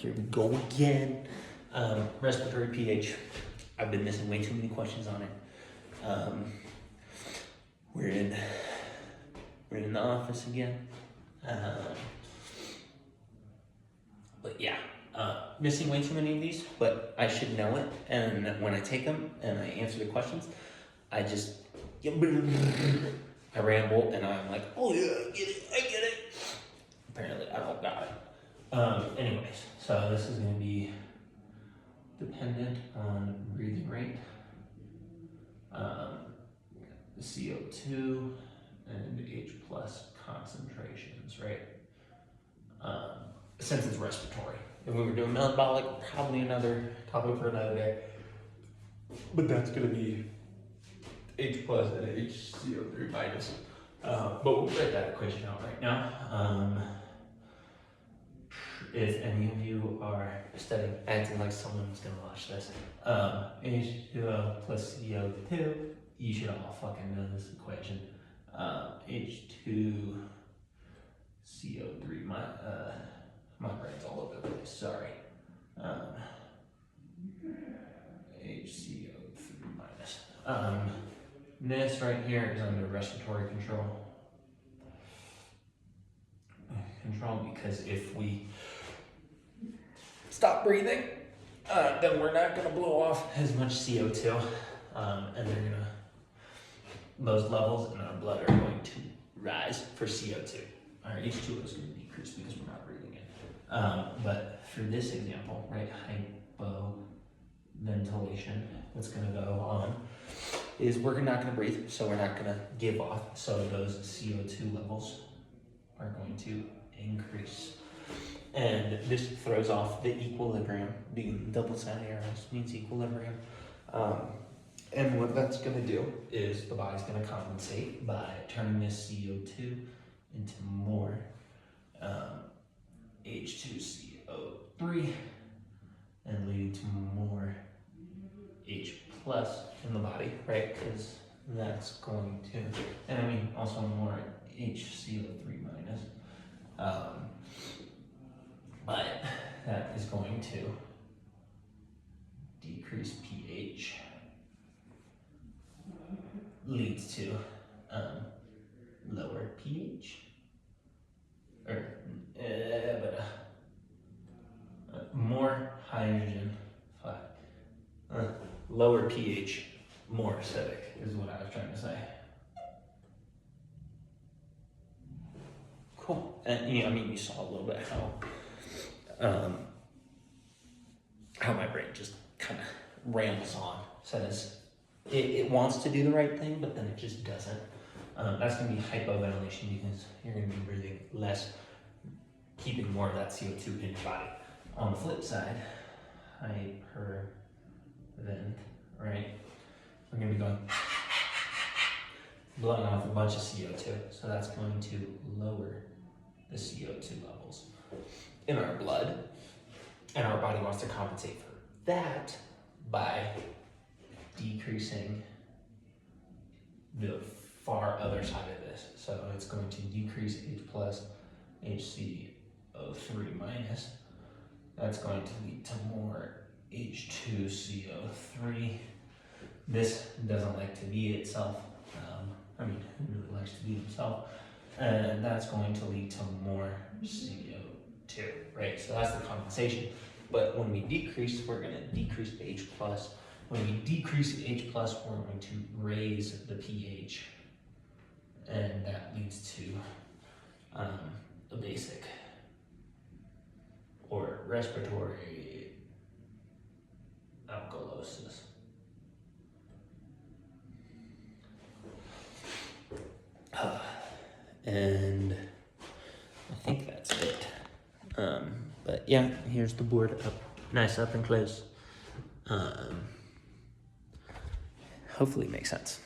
here we go again. Respiratory pH. I've been missing way too many questions on it. We're in the office again. But yeah, missing way too many of these, but I should know it. And when I take them and I answer the questions, I just, I ramble and I'm like, oh yeah, I get it. Apparently I don't got it. Anyways, so this is gonna be dependent on breathing rate, CO2 and H plus concentrations, right? Since it's respiratory. If we were doing metabolic, probably another topic for another day. But that's gonna be H plus and HCO3 minus. But we'll write that equation out right now. If any of you are studying, acting like someone's gonna watch this, H2O plus CO2, you should all fucking know this equation. H2 CO3, my brain's all over the place, sorry. HCO3 minus. This right here is under respiratory control. Because if we stop breathing, then we're not gonna blow off as much CO2, and those levels in our blood are going to rise for CO2. Our H2O is gonna decrease because we're not breathing in. But for this example, right, hypoventilation, what's gonna go on is we're not gonna breathe, so we're not gonna give off, so those CO2 levels are going to increase. And this throws off the equilibrium. Being double-sided arrows means equilibrium. And what that's gonna do is the body's gonna compensate by turning this CO2 into more H2CO3 and leading to more H plus in the body, right? Because that's going to, and I mean also more HCO3 minus. But that is going to decrease pH, leads to lower pH, or more hydrogen, lower pH, more acidic is what I was trying to say. Cool. And yeah, I mean, you saw a little bit how my brain just kind of rambles on. Says it wants to do the right thing, but then it just doesn't. That's going to be hypoventilation because you're going to be breathing less, keeping more of that CO2 in your body. On the flip side, hypervent, right? We're going to be going blowing off a bunch of CO2, so that's going to lower the CO2 levels in our blood, and our body wants to compensate for that by decreasing the far other side of this. So it's going to decrease H plus, HCO3 minus. That's going to lead to more H2CO3. This doesn't like to be itself. Who really likes to be himself? And that's going to lead to more CO2, right? So that's the compensation. But when we decrease, we're going to decrease the H plus. When we decrease the H plus, we're going to raise the pH, and that leads to a basic or respiratory alkalosis. And I think that's it. But yeah, here's the board up, nice up and close. Hopefully it makes sense.